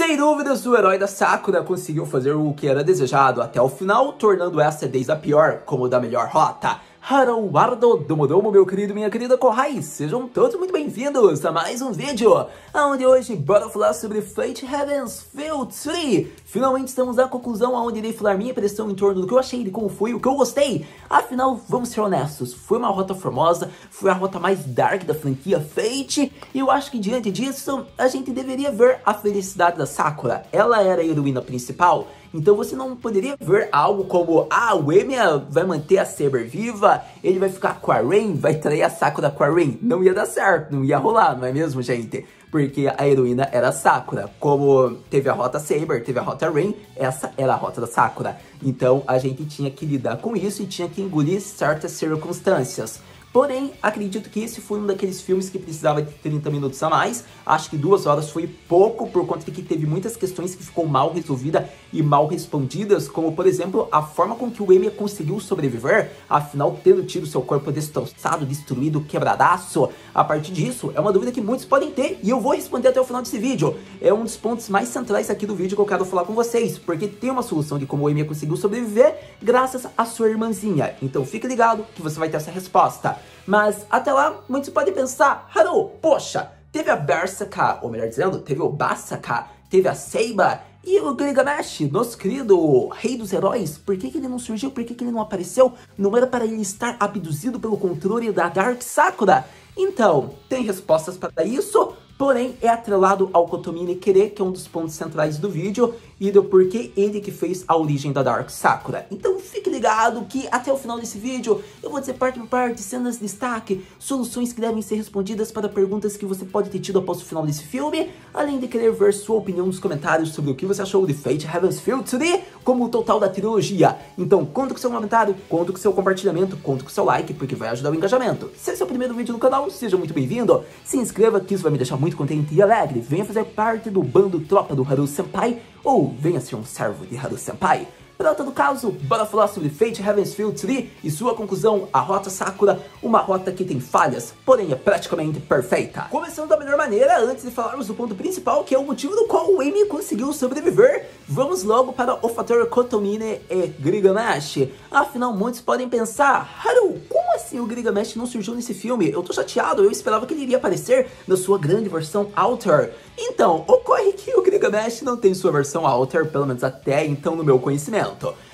Sem dúvidas, o herói da Sakura conseguiu fazer o que era desejado até o final, tornando essa desde a pior como da melhor rota. Haruardo Domodomo, meu querido e minha querida Kohai, sejam todos muito bem-vindos a mais um vídeo, onde hoje bora falar sobre Fate Heaven's Feel 3. Finalmente estamos na conclusão, onde irei falar minha impressão em torno do que eu achei, de como foi, o que eu gostei. Afinal, vamos ser honestos, foi uma rota formosa, foi a rota mais dark da franquia Fate, e eu acho que diante disso, a gente deveria ver a felicidade da Sakura. Ela era a heroína principal, então você não poderia ver algo como, o Emiya vai manter a Saber viva, ele vai ficar com a Rain, vai trair a Sakura com a Rain. Não ia dar certo, não ia rolar, não é mesmo, gente? Porque a heroína era a Sakura. Como teve a rota Saber, teve a rota Rain, essa era a rota da Sakura. Então a gente tinha que lidar com isso e tinha que engolir certas circunstâncias. Porém, acredito que esse foi um daqueles filmes que precisava de 30 minutos a mais. Acho que 2 horas foi pouco, por conta de que teve muitas questões que ficou mal resolvidas e mal respondidas, como, por exemplo, a forma com que o Emiya conseguiu sobreviver, afinal, tendo tido seu corpo destroçado, destruído, quebradaço. A partir disso, é uma dúvida que muitos podem ter, e eu vou responder até o final desse vídeo. É um dos pontos mais centrais aqui do vídeo que eu quero falar com vocês, porque tem uma solução de como o Emiya conseguiu sobreviver graças à sua irmãzinha. Então fique ligado que você vai ter essa resposta. Mas até lá, muitos podem pensar, Haru, poxa, teve a Berserker, ou melhor dizendo, teve o Basaka, teve a Seiba e o Gilgamesh, nosso querido rei dos heróis. Por que ele não surgiu? Por que ele não apareceu? Não era para ele estar abduzido pelo controle da Dark Sakura? Então, tem respostas para isso, porém é atrelado ao Kotomine querer, que é um dos pontos centrais do vídeo, e do porquê ele que fez a origem da Dark Sakura. Então fique ligado que até o final desse vídeo eu vou dizer parte por parte, cenas de destaque, soluções que devem ser respondidas para perguntas que você pode ter tido após o final desse filme, além de querer ver sua opinião nos comentários sobre o que você achou de Fate Heaven's Feel 3 como o total da trilogia. Então conto com seu comentário, conto com seu compartilhamento, conto com seu like, porque vai ajudar o engajamento. Se esse é o primeiro vídeo no canal, seja muito bem-vindo, se inscreva que isso vai me deixar muito contente e alegre, venha fazer parte do bando tropa do Haru Senpai, ou venha ser um servo de Haru Senpai. Para todo caso, bora falar sobre Fate Heaven's Feel 3 e sua conclusão, a Rota Sakura, uma rota que tem falhas, porém é praticamente perfeita. Começando da melhor maneira, antes de falarmos do ponto principal, que é o motivo do qual o Emi conseguiu sobreviver, vamos logo para o fator Kotomine e Gilgamesh. Afinal, muitos podem pensar, Haru, como assim o Gilgamesh não surgiu nesse filme? Eu tô chateado, eu esperava que ele iria aparecer na sua grande versão Alter. Então, ocorre que o Gilgamesh não tem sua versão Alter, pelo menos até então no meu conhecimento.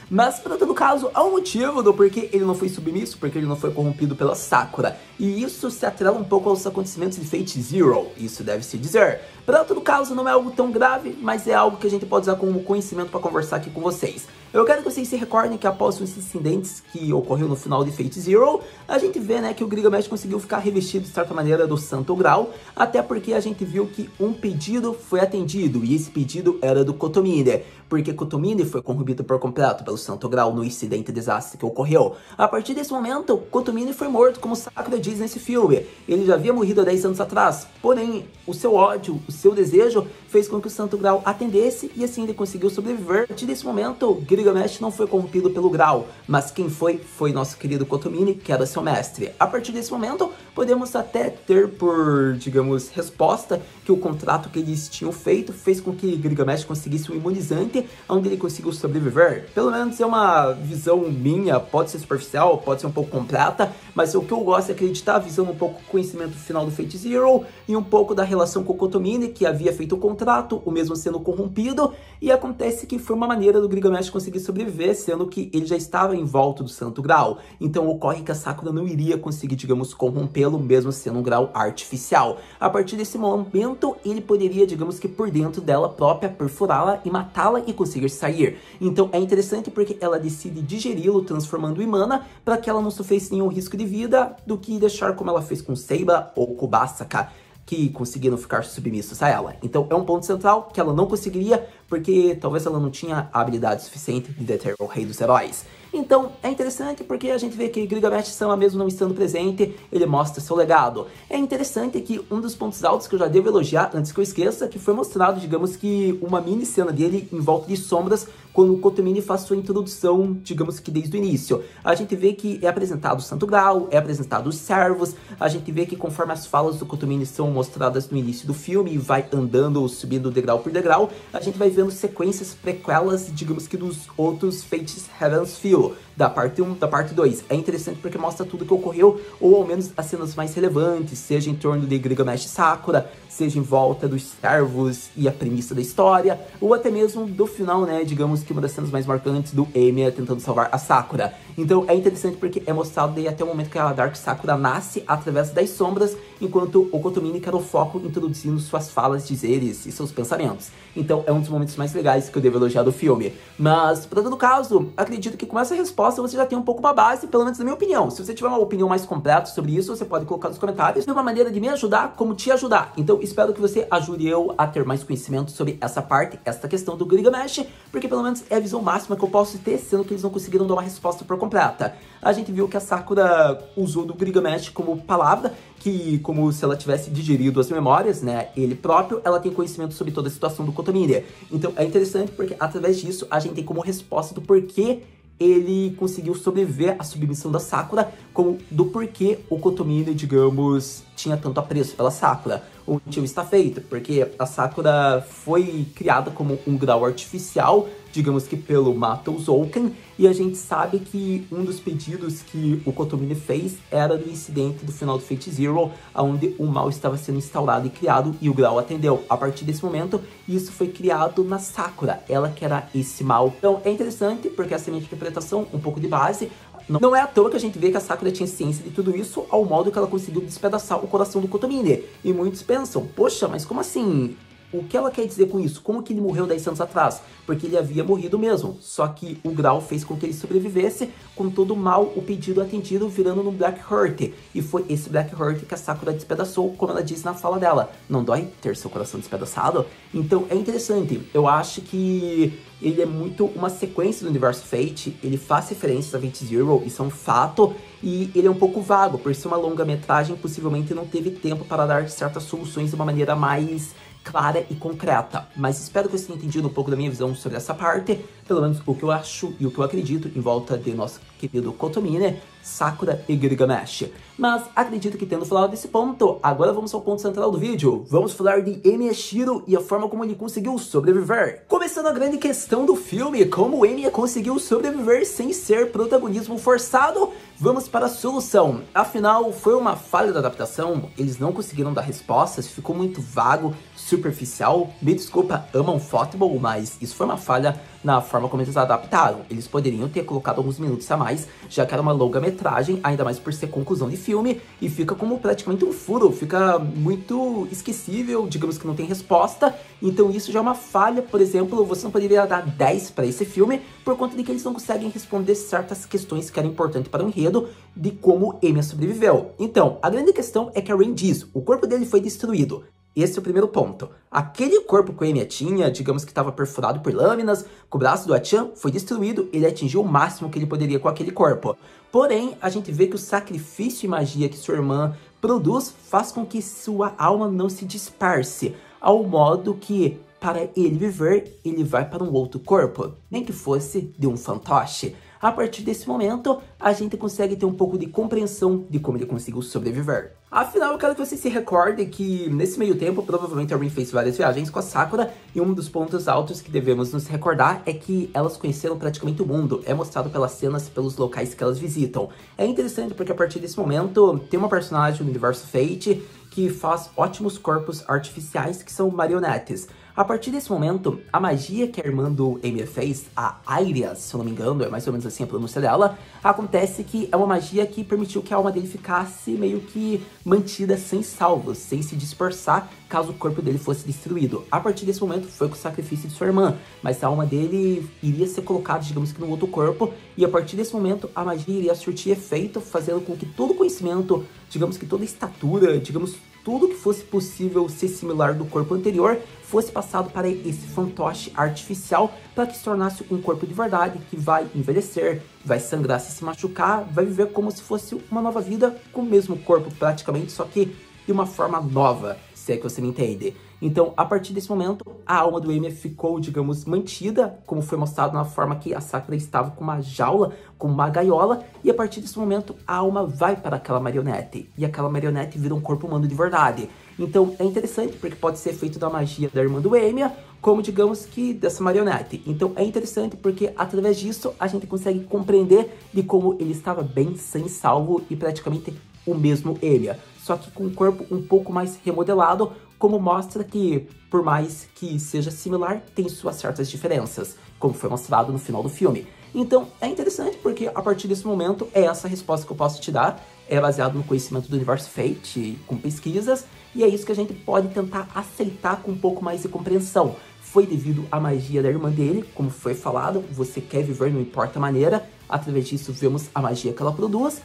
Mas, para todo caso, há um motivo do porquê ele não foi submisso, porque ele não foi corrompido pela Sakura. E isso se atrela um pouco aos acontecimentos de Fate Zero, isso deve-se dizer. Para todo caso, não é algo tão grave, mas é algo que a gente pode usar como conhecimento para conversar aqui com vocês. Eu quero que vocês se recordem que após os incidentes que ocorreu no final de Fate Zero, a gente vê, né, que o Gilgamesh conseguiu ficar revestido de certa maneira do Santo Grau, até porque a gente viu que um pedido foi atendido, e esse pedido era do Kotomine, porque Kotomine foi corrompido por completo pelo Santo Grau no incidente desastre que ocorreu. A partir desse momento, Kotomine foi morto, como Sakura diz nesse filme. Ele já havia morrido há 10 anos atrás, porém, o seu ódio, o seu desejo, fez com que o Santo Grau atendesse, e assim ele conseguiu sobreviver. A partir desse momento, Gilgamesh não foi corrompido pelo Grau, mas quem foi nosso querido Kotomine, que era seu mestre. A partir desse momento, podemos até ter por, digamos, resposta que o contrato que eles tinham feito fez com que Gilgamesh conseguisse um imunizante, onde ele conseguiu sobreviver. Pelo menos é uma visão minha, pode ser superficial, pode ser um pouco completa, mas o que eu gosto é acreditar, visando um pouco o conhecimento final do Fate Zero, e um pouco da relação com o Kotomine, que havia feito o contrato, o mesmo sendo corrompido, e acontece que foi uma maneira do Gilgamesh conseguir sobreviver, sendo que ele já estava em volta do Santo Grau. Então ocorre que a Sakura não iria conseguir, digamos, corrompê-lo, mesmo sendo um grau artificial. A partir desse momento, ele poderia, digamos que por dentro dela própria, perfurá-la e matá-la e conseguir sair. Então é interessante porque ela decide digeri-lo, transformando em mana, para que ela não sofresse nenhum risco de vida, do que deixar como ela fez com Seiba ou com Basaka, que conseguiram ficar submissos a ela. Então é um ponto central que ela não conseguiria, porque talvez ela não tinha a habilidade suficiente de deter o rei dos heróis. Então é interessante porque a gente vê que Gilgamesh-sama, mesmo não estando presente, ele mostra seu legado. É interessante que um dos pontos altos que eu já devo elogiar, antes que eu esqueça, que foi mostrado, digamos que, uma mini cena dele em volta de sombras, quando o Kotomini faz sua introdução, digamos que desde o início. A gente vê que é apresentado o Santo Grau, é apresentado os servos, a gente vê que conforme as falas do Kotomini são mostradas no início do filme e vai andando, subindo degrau por degrau, a gente vai vendo sequências prequelas, digamos que dos outros Fates Heaven's Feel, da parte 1, da parte 2. É interessante porque mostra tudo que ocorreu, ou ao menos as cenas mais relevantes, seja em torno de Gilgamesh e Sakura, seja em volta dos servos e a premissa da história, ou até mesmo do final, né, digamos que uma das cenas mais marcantes do Emiya tentando salvar a Sakura. Então é interessante porque é mostrado daí até o momento que a Dark Sakura nasce através das sombras, enquanto o Kotomini quer o foco introduzindo suas falas, dizeres e seus pensamentos. Então é um dos momentos mais legais que eu devo elogiar do filme. Mas, para todo caso, acredito que com essa resposta você já tem um pouco uma base, pelo menos na minha opinião. Se você tiver uma opinião mais completa sobre isso, você pode colocar nos comentários. É uma maneira de me ajudar como te ajudar. Então espero que você ajude eu a ter mais conhecimento sobre essa parte, essa questão do Gilgamesh, porque pelo menos é a visão máxima que eu posso ter, sendo que eles não conseguiram dar uma resposta por completa. A gente viu que a Sakura usou do Gilgamesh como palavra, que como se ela tivesse digerido as memórias, né, ele próprio, ela tem conhecimento sobre toda a situação do Kotomini. Então é interessante porque através disso a gente tem como resposta do porquê ele conseguiu sobreviver à submissão da Sakura, como do porquê o Kotomini, digamos, tinha tanto apreço pela Sakura. O motivo está feito, porque a Sakura foi criada como um grau artificial, digamos que pelo Mato Zouken, e a gente sabe que um dos pedidos que o Kotomini fez era do incidente do final do Fate Zero, onde o mal estava sendo instaurado e criado, e o grau atendeu. A partir desse momento, isso foi criado na Sakura, ela que era esse mal. Então é interessante, porque essa é a minha interpretação, um pouco de base. Não é à toa que a gente vê que a Sakura tinha ciência de tudo isso, ao modo que ela conseguiu despedaçar o coração do Kotomini. E muitos pensam, poxa, mas como assim? O que ela quer dizer com isso? Como que ele morreu 10 anos atrás? Porque ele havia morrido mesmo, só que o grau fez com que ele sobrevivesse, com todo o mal, o pedido atendido, virando no Black Heart. E foi esse Black Heart que a Sakura despedaçou, como ela disse na fala dela. Não dói ter seu coração despedaçado? Então é interessante, eu acho que ele é muito uma sequência do universo Fate, ele faz referências a Fate Zero, isso é um fato, e ele é um pouco vago, por ser uma longa-metragem, possivelmente não teve tempo para dar certas soluções de uma maneira mais clara e concreta, mas espero que você tenha entendido um pouco da minha visão sobre essa parte, pelo menos o que eu acho e o que eu acredito em volta de nosso querido Kotomini, Sakura e Gilgamesh. Mas acredito que tendo falado desse ponto, agora vamos ao ponto central do vídeo. Vamos falar de Emiya Shiro e a forma como ele conseguiu sobreviver. Começando a grande questão do filme, como Emiya conseguiu sobreviver sem ser protagonismo forçado, vamos para a solução. Afinal, foi uma falha da adaptação, eles não conseguiram dar respostas, ficou muito vago, superficial. Me desculpa, amam Football, mas isso foi uma falha na forma como eles adaptaram. Eles poderiam ter colocado alguns minutos a mais, já que era uma longa-metragem, ainda mais por ser conclusão de filme, e fica como praticamente um furo, fica muito esquecível, digamos que não tem resposta, então isso já é uma falha. Por exemplo, você não poderia dar 10 para esse filme, por conta de que eles não conseguem responder certas questões que eram importantes para o enredo, de como Emiya sobreviveu. Então, a grande questão é que a Rain diz, o corpo dele foi destruído. Esse é o primeiro ponto. Aquele corpo que o Emiya tinha, digamos que estava perfurado por lâminas, com o braço do Achan foi destruído, ele atingiu o máximo que ele poderia com aquele corpo. Porém, a gente vê que o sacrifício e magia que sua irmã produz faz com que sua alma não se disperse, ao modo que, para ele viver, ele vai para um outro corpo, nem que fosse de um fantoche. A partir desse momento, a gente consegue ter um pouco de compreensão de como ele conseguiu sobreviver. Afinal, eu quero que você se recorde que, nesse meio tempo, provavelmente a Rin fez várias viagens com a Sakura, e um dos pontos altos que devemos nos recordar é que elas conheceram praticamente o mundo, é mostrado pelas cenas, pelos locais que elas visitam. É interessante porque a partir desse momento, tem uma personagem do universo Fate que faz ótimos corpos artificiais que são marionetes. A partir desse momento, a magia que a irmã do Emiya fez, a Airia, se eu não me engano, é mais ou menos assim a pronúncia dela, acontece que é uma magia que permitiu que a alma dele ficasse meio que mantida sem salvos, sem se dispersar caso o corpo dele fosse destruído. A partir desse momento foi com o sacrifício de sua irmã, mas a alma dele iria ser colocada, digamos que no outro corpo, e a partir desse momento a magia iria surtir efeito, fazendo com que todo o conhecimento, digamos que toda a estatura, digamos tudo que fosse possível ser similar do corpo anterior fosse passado para esse fantoche artificial para que se tornasse um corpo de verdade que vai envelhecer, vai sangrar se machucar, vai viver como se fosse uma nova vida com o mesmo corpo praticamente, só que de uma forma nova, se é que você me entende. Então, a partir desse momento, a alma do Amy ficou, digamos, mantida, como foi mostrado na forma que a Sakura estava com uma jaula, com uma gaiola, e a partir desse momento, a alma vai para aquela marionete, e aquela marionete vira um corpo humano de verdade. Então, é interessante, porque pode ser feito da magia da irmã do Amy, como, digamos, que dessa marionete. Então, é interessante porque, através disso, a gente consegue compreender de como ele estava bem, sem salvo, e praticamente o mesmo Amy, só que com um corpo um pouco mais remodelado, como mostra que, por mais que seja similar, tem suas certas diferenças, como foi mostrado no final do filme. Então, é interessante porque, a partir desse momento, é essa resposta que eu posso te dar, é baseado no conhecimento do universo Fate, com pesquisas, e é isso que a gente pode tentar aceitar com um pouco mais de compreensão. Foi devido à magia da irmã dele, como foi falado, você quer viver não importa a maneira, através disso vemos a magia que ela produz,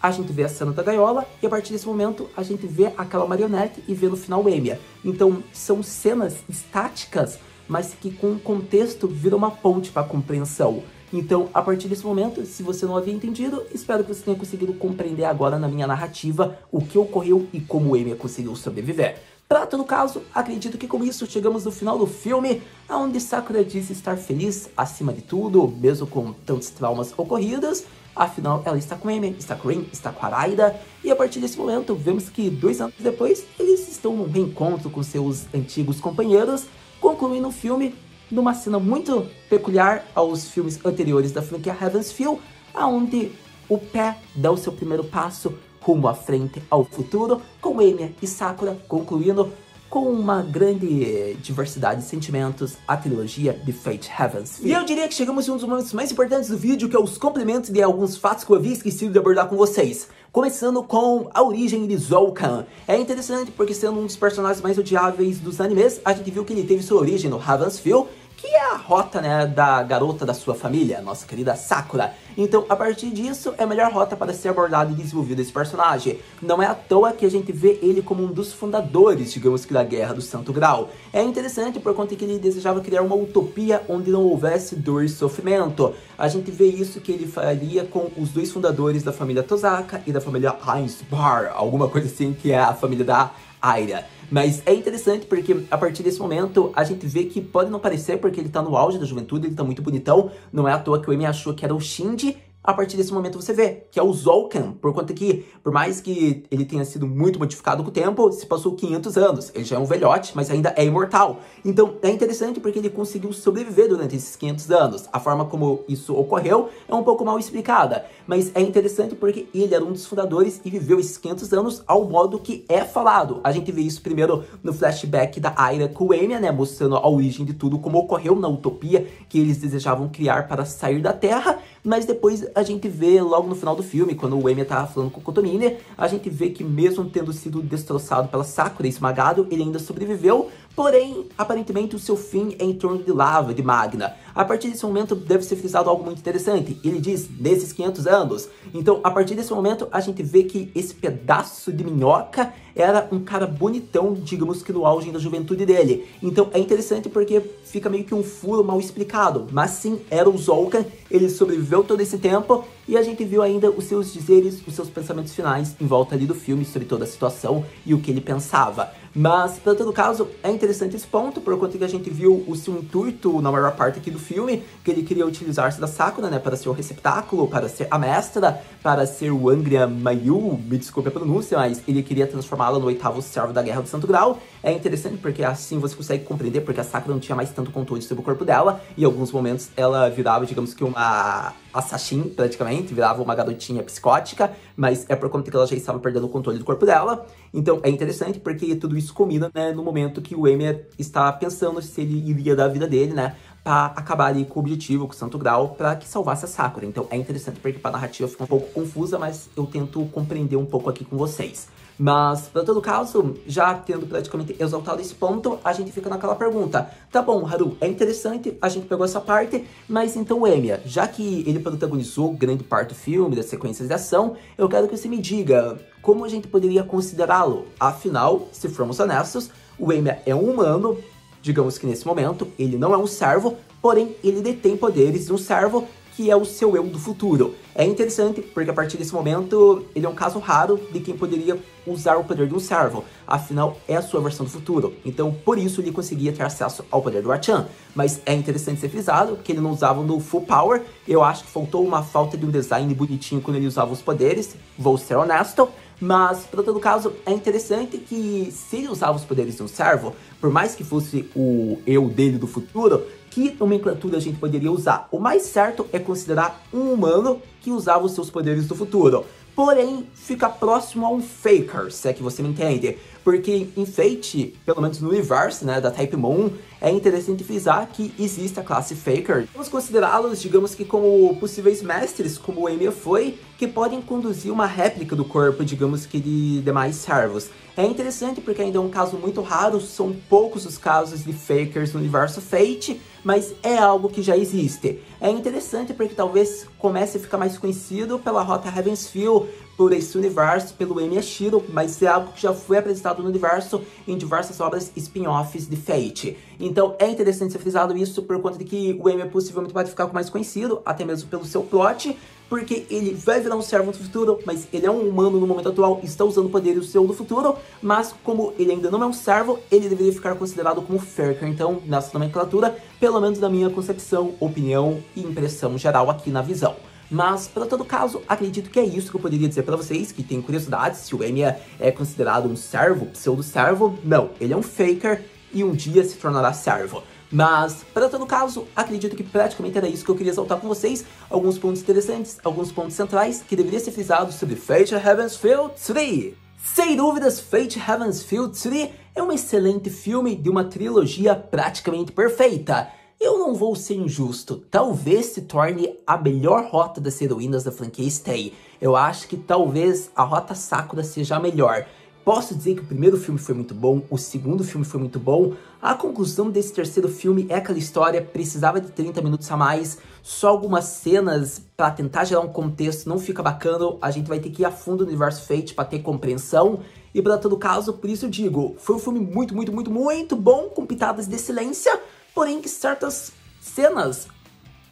a gente vê a cena da gaiola e a partir desse momento a gente vê aquela marionete e vê no final o Amy. Então são cenas estáticas, mas que com o contexto viram uma ponte para a compreensão. Então a partir desse momento, se você não havia entendido, espero que você tenha conseguido compreender agora na minha narrativa o que ocorreu e como o Amy conseguiu sobreviver. Para todo caso, acredito que com isso chegamos no final do filme, onde Sakura diz estar feliz acima de tudo, mesmo com tantos traumas ocorridos. Afinal, ela está com Amy, está com Rin, está com Araida, e a partir desse momento, vemos que 2 anos depois, eles estão num reencontro com seus antigos companheiros, concluindo o filme numa cena muito peculiar aos filmes anteriores da franquia Heaven's Feel, onde o pé dá o seu primeiro passo rumo à frente ao futuro, com Amy e Sakura concluindo com uma grande diversidade de sentimentos, a trilogia de Fate Heaven's Feel. E eu diria que chegamos em um dos momentos mais importantes do vídeo, que é os complementos de alguns fatos que eu havia esquecido de abordar com vocês. Começando com a origem de Zoukan. É interessante porque, sendo um dos personagens mais odiáveis dos animes, a gente viu que ele teve sua origem no Heaven's Feel, que é a rota, né, da garota da sua família, nossa querida Sakura. Então, a partir disso, é a melhor rota para ser abordado e desenvolvido esse personagem. Não é à toa que a gente vê ele como um dos fundadores, digamos que, da Guerra do Santo Grau. É interessante por conta que ele desejava criar uma utopia onde não houvesse dor e sofrimento. A gente vê isso que ele faria com os 2 fundadores da família Tozaka e da família Ainsbar, alguma coisa assim, que é a família da Aira. Mas é interessante porque a partir desse momento a gente vê que pode não parecer porque ele tá no auge da juventude, ele tá muito bonitão, não é à toa que o Amy achou que era o Shinji. A partir desse momento você vê que é o Zoukan, por conta que, por mais que ele tenha sido muito modificado com o tempo, se passou 500 anos. Ele já é um velhote, mas ainda é imortal. Então é interessante porque ele conseguiu sobreviver durante esses 500 anos. A forma como isso ocorreu é um pouco mal explicada, mas é interessante porque ele era um dos fundadores e viveu esses 500 anos ao modo que é falado. A gente vê isso primeiro no flashback da Aira com o Amy, né, mostrando a origem de tudo, como ocorreu na utopia que eles desejavam criar para sair da Terra, mas depois a gente vê logo no final do filme, quando o Amy tava falando com o Kotomine, a gente vê que mesmo tendo sido destroçado pela Sakura e esmagado, ele ainda sobreviveu, porém, aparentemente o seu fim é em torno de lava, de magna. A partir desse momento deve ser frisado algo muito interessante, ele diz, nesses 500 anos. Então, a partir desse momento, a gente vê que esse pedaço de minhoca era um cara bonitão, digamos que no auge da juventude dele. Então, é interessante porque fica meio que um furo mal explicado, mas sim, era o Zoukan, ele sobreviveu todo esse tempo, e a gente viu ainda os seus dizeres, os seus pensamentos finais em volta ali do filme sobre toda a situação e o que ele pensava. Mas, para todo caso, é interessante esse ponto, por conta que a gente viu o seu intuito na maior parte aqui do filme, que ele queria utilizar-se da Sakura, né, para ser o receptáculo, para ser a mestra, para ser o Angria Mayu, me desculpe a pronúncia, mas ele queria transformá-la no 8º servo da Guerra do Santo Grau. É interessante porque assim você consegue compreender porque a Sakura não tinha mais tanto controle sobre o corpo dela, e em alguns momentos ela virava, digamos que uma assassin, praticamente, virava uma garotinha psicótica, mas é por conta que ela já estava perdendo o controle do corpo dela. Então é interessante porque tudo isso combina, né, no momento que o Amy está pensando se ele iria dar a vida dele, né, pra acabar ali com o objetivo, com o Santo Grau, pra que salvasse a Sakura. Então é interessante porque a narrativa fica um pouco confusa, mas eu tento compreender um pouco aqui com vocês. Mas, para todo caso, já tendo praticamente exaltado esse ponto, a gente fica naquela pergunta. Tá bom, Haru, é interessante, a gente pegou essa parte, mas então, Emiya, já que ele protagonizou grande parte do filme, das sequências de ação, eu quero que você me diga como a gente poderia considerá-lo. Afinal, se formos honestos, o Emiya é um humano, digamos que nesse momento, ele não é um servo, porém, ele detém poderes de um servo, que é o seu eu do futuro. É interessante porque a partir desse momento ele é um caso raro de quem poderia usar o poder de um servo, afinal é a sua versão do futuro, então por isso ele conseguia ter acesso ao poder do Archan. Mas é interessante ser frisado que ele não usava no full power, eu acho que faltou uma falta de um design bonitinho quando ele usava os poderes, vou ser honesto. Mas, para todo caso, é interessante que se ele usava os poderes de um servo, por mais que fosse o eu dele do futuro, que nomenclatura a gente poderia usar? O mais certo é considerar um humano que usava os seus poderes do futuro. Porém, fica próximo a um Faker, se é que você me entende. Porque em Fate, pelo menos no universo, né, da Type Moon, é interessante frisar que existe a classe Faker. Vamos considerá-los, digamos que como possíveis mestres, como o Emiya foi, que podem conduzir uma réplica do corpo, digamos que de demais servos. É interessante porque ainda é um caso muito raro, são poucos os casos de Fakers no universo Fate, mas é algo que já existe. É interessante porque talvez comece a ficar mais conhecido pela Rota Heaven's Feel, por esse universo, pelo Emiya Shiro, mas é algo que já foi apresentado no universo em diversas obras spin-offs de Fate. Então é interessante ser frisado isso por conta de que o Emiya possivelmente pode ficar mais conhecido, até mesmo pelo seu plot, porque ele vai virar um servo do futuro, mas ele é um humano no momento atual, está usando poderes do seu do futuro, mas como ele ainda não é um servo, ele deveria ficar considerado como Faker. Então, nessa nomenclatura, pelo menos da minha concepção, opinião e impressão geral aqui na visão. Mas, para todo caso, acredito que é isso que eu poderia dizer para vocês, que tem curiosidade se o Emiya é considerado um servo, pseudo-servo. Não, ele é um Faker e um dia se tornará servo. Mas, para todo caso, acredito que praticamente era isso que eu queria exaltar com vocês. Alguns pontos interessantes, alguns pontos centrais que deveriam ser frisados sobre Fate Heaven's Feel 3. Sem dúvidas, Fate Heaven's Feel 3 é um excelente filme de uma trilogia praticamente perfeita. Eu não vou ser injusto, talvez se torne a melhor rota das heroínas da franquia Stay. Eu acho que talvez a rota Sakura seja a melhor. Posso dizer que o primeiro filme foi muito bom, o segundo filme foi muito bom. A conclusão desse terceiro filme é aquela história, precisava de 30 minutos a mais. Só algumas cenas para tentar gerar um contexto não fica bacana. A gente vai ter que ir a fundo no universo Fate para ter compreensão. E para todo caso, por isso eu digo, foi um filme muito bom, com pitadas de excelência. Porém que certas cenas,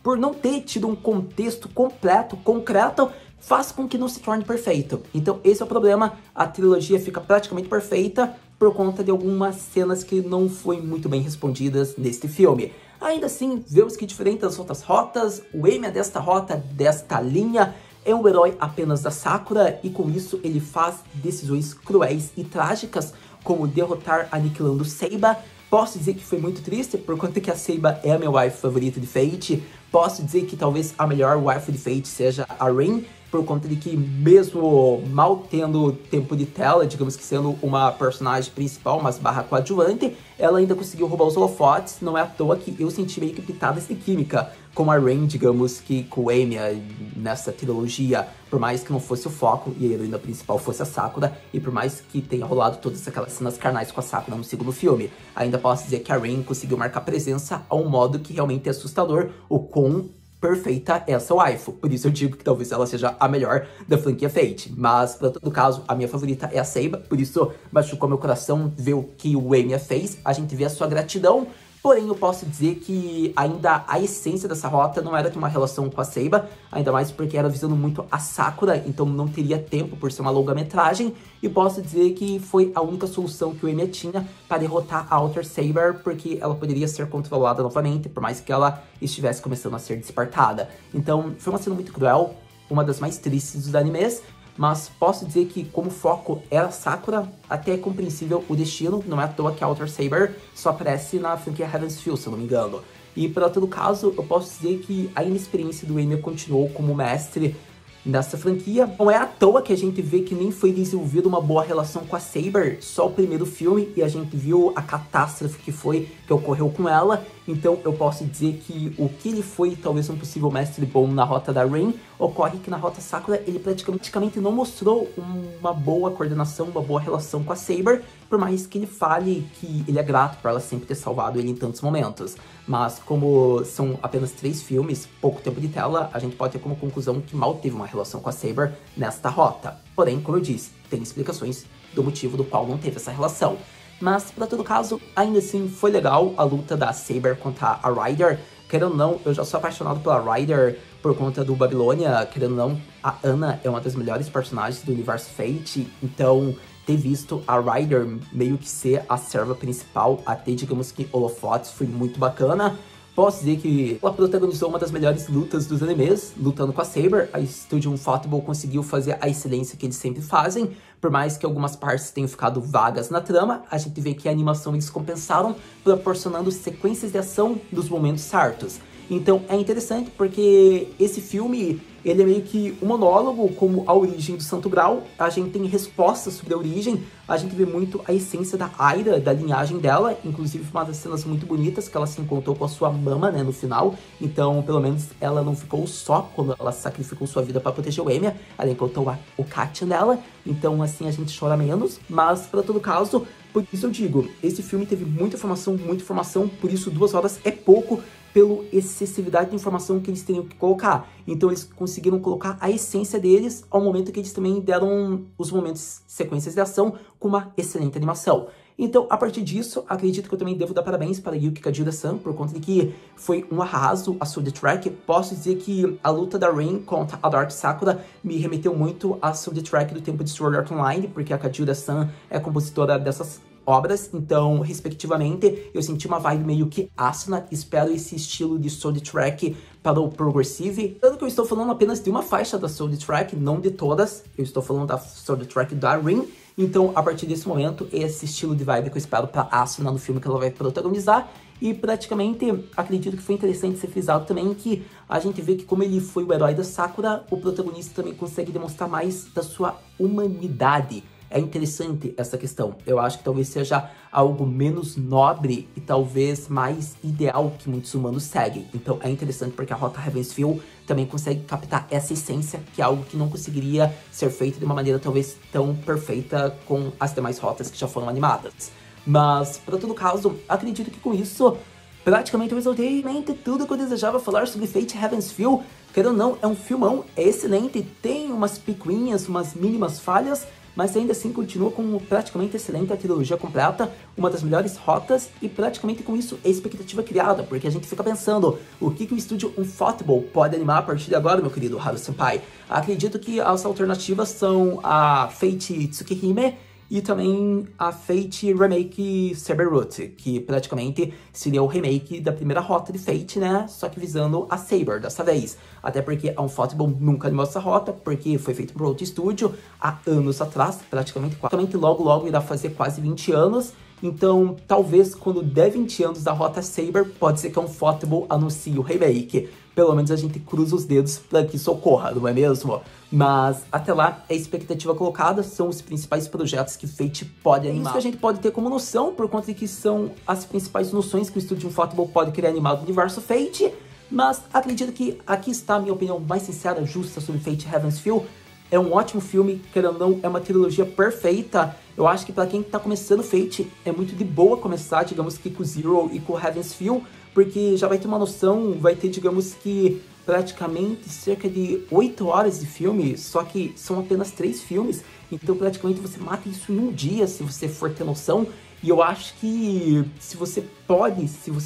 por não ter tido um contexto completo, concreto, faz com que não se torne perfeito. Então esse é o problema, a trilogia fica praticamente perfeita por conta de algumas cenas que não foram muito bem respondidas neste filme. Ainda assim, vemos que diferente das outras rotas, o Emiya desta rota, desta linha, é um herói apenas da Sakura e com isso ele faz decisões cruéis e trágicas, como derrotar aniquilando Seiba. Posso dizer que foi muito triste, por conta que a Seiba é a minha wife favorita de Fate. Posso dizer que talvez a melhor wife de Fate seja a Rin, por conta de que mesmo mal tendo tempo de tela, digamos que sendo uma personagem principal, mas barra coadjuvante, ela ainda conseguiu roubar os holofotes. Não é à toa que eu senti meio que pitadas de química com a Rin, digamos que com o Emiya nessa trilogia, por mais que não fosse o foco e a heroína principal fosse a Sakura, e por mais que tenha rolado todas aquelas cenas carnais com a Sakura no segundo filme, ainda posso dizer que a Rin conseguiu marcar presença a um modo que realmente é assustador, o quão perfeita é essa waifu. Por isso eu digo que talvez ela seja a melhor da franquia Fate. Mas, para todo caso, a minha favorita é a Seiba. Por isso, machucou meu coração ver o que o Emiya fez. A gente vê a sua gratidão. Porém, eu posso dizer que ainda a essência dessa rota não era de uma relação com a Seiba, ainda mais porque era visando muito a Sakura, então não teria tempo por ser uma longa-metragem, e posso dizer que foi a única solução que o Emiya tinha para derrotar a Outer Saber, porque ela poderia ser controlada novamente, por mais que ela estivesse começando a ser despertada. Então, foi uma cena muito cruel, uma das mais tristes dos animes, mas posso dizer que como o foco era Sakura, até é compreensível o destino, não é à toa que a Outer Saber só aparece na franquia Heaven's Feel, se eu não me engano. E para todo caso, eu posso dizer que a inexperiência do Emiya continuou como mestre nessa franquia. Não é à toa que a gente vê que nem foi desenvolvida uma boa relação com a Saber, só o primeiro filme, e a gente viu a catástrofe que ocorreu com ela. então eu posso dizer que o que ele foi talvez um possível mestre bom na rota da Rin, ocorre que na rota Sakura ele praticamente não mostrou uma boa coordenação, uma boa relação com a Saber, por mais que ele fale que ele é grato por ela sempre ter salvado ele em tantos momentos. Mas como são apenas 3 filmes, pouco tempo de tela, a gente pode ter como conclusão que mal teve uma relação com a Saber nesta rota. Porém, como eu disse, tem explicações do motivo do qual não teve essa relação. Mas, para todo caso, ainda assim, foi legal a luta da Saber contra a Ryder. Querendo ou não, eu já sou apaixonado pela Ryder por conta do Babilônia. Querendo ou não, a Ana é uma das melhores personagens do universo Fate. Então, ter visto a Ryder meio que ser a serva principal, até digamos que holofotes, foi muito bacana. Posso dizer que ela protagonizou uma das melhores lutas dos animes, lutando com a Saber. A Studio Ufotable conseguiu fazer a excelência que eles sempre fazem. Por mais que algumas partes tenham ficado vagas na trama, a gente vê que a animação eles compensaram, proporcionando sequências de ação nos momentos certos. Então é interessante porque esse filme, ele é meio que um monólogo como a origem do Santo Grau. A gente tem respostas sobre a origem, a gente vê muito a essência da Aira, da linhagem dela, inclusive uma das cenas muito bonitas que ela se encontrou com a sua mama, né, no final. Então, pelo menos, ela não ficou só quando ela sacrificou sua vida para proteger o Emiya, ela encontrou o Katia dela, então assim a gente chora menos, mas para todo caso, por isso eu digo, esse filme teve muita informação, por isso 2 horas é pouco, pela excessividade de informação que eles teriam que colocar. Então eles conseguiram colocar a essência deles ao momento que eles também deram os momentos, sequências de ação com uma excelente animação. Então, a partir disso, acredito que eu também devo dar parabéns para Yuki Kajiura-san, por conta de que foi um arraso a Soul Track. Posso dizer que a luta da Rin contra a Dark Sakura me remeteu muito a Soul Track do tempo de Sword Art Online, porque a Kajiura-san é compositora dessas obras, então, respectivamente, eu senti uma vibe meio que Asuna. Espero esse estilo de Soul Track para o Progressive. Tanto que eu estou falando apenas de uma faixa da Soul Track, não de todas. Eu estou falando da Soul Track da Rin. Então, a partir desse momento, esse estilo de vibe que eu espero para Asuna no filme que ela vai protagonizar. E praticamente, acredito que foi interessante ser frisado também que a gente vê que como ele foi o herói da Sakura, o protagonista também consegue demonstrar mais da sua humanidade. É interessante essa questão. Eu acho que talvez seja algo menos nobre e talvez mais ideal que muitos humanos seguem. Então é interessante porque a Rota Heavensfield também consegue captar essa essência, que é algo que não conseguiria ser feito de uma maneira talvez tão perfeita com as demais rotas que já foram animadas. Mas, para todo caso, acredito que com isso, praticamente eu resolvi tudo que eu desejava falar sobre Fate Heavensfield. Querendo ou não, é um filmão, é excelente, tem umas picuinhas, umas mínimas falhas, mas ainda assim continua com praticamente excelente a trilogia completa, uma das melhores rotas, e praticamente com isso é expectativa criada, porque a gente fica pensando, o que o estúdio Ufotable pode animar a partir de agora, meu querido Haru-senpai? Acredito que as alternativas são a Fate Tsukihime e também a Fate Remake Saber Root, que praticamente seria o remake da primeira rota de Fate, né? Só que visando a Saber dessa vez. Até porque a Ufotable nunca animou essa rota, porque foi feito por outro estúdio há anos atrás, praticamente logo irá fazer quase 20 anos. Então, talvez quando der 20 anos da rota Saber, pode ser que a Ufotable anuncie o remake. Pelo menos a gente cruza os dedos para que isso ocorra, não é mesmo? Mas até lá, a expectativa colocada são os principais projetos que Fate pode animar. Isso que a gente pode ter como noção, por conta de que são as principais noções que o estúdio Ufotable pode querer animar do universo Fate. Mas acredito que aqui está a minha opinião mais sincera, justa sobre Fate Heavensfield. É um ótimo filme, querendo ou não, é uma trilogia perfeita. Eu acho que para quem tá começando Fate, é muito de boa começar, digamos que com Zero e com Heavensfield, porque já vai ter uma noção, vai ter, digamos que, praticamente cerca de 8 horas de filme, só que são apenas 3 filmes, então praticamente você mata isso em um dia, se você for ter noção. E eu acho que se você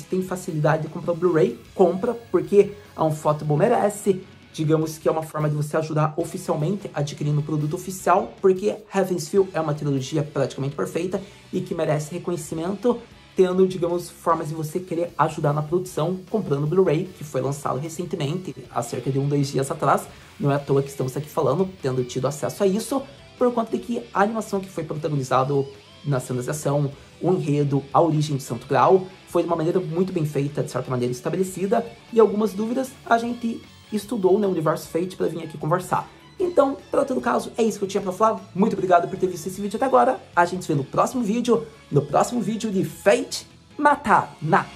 tem facilidade de comprar o Blu-ray, compra, porque a Ufotable merece. Digamos que é uma forma de você ajudar oficialmente adquirindo o produto oficial, porque Heavensfield é uma trilogia praticamente perfeita e que merece reconhecimento, tendo, digamos, formas de você querer ajudar na produção, comprando o Blu-ray, que foi lançado recentemente, há cerca de 2 dias atrás. Não é à toa que estamos aqui falando, tendo tido acesso a isso, por conta de que a animação que foi protagonizada nas cenas de ação, o enredo, a origem de Santo Grau, foi de uma maneira muito bem feita, de certa maneira estabelecida, e algumas dúvidas a gente estudou no universo Fate para vir aqui conversar. Então, para todo caso, é isso que eu tinha para falar. Muito obrigado por ter visto esse vídeo até agora. A gente se vê no próximo vídeo de Fate Matana.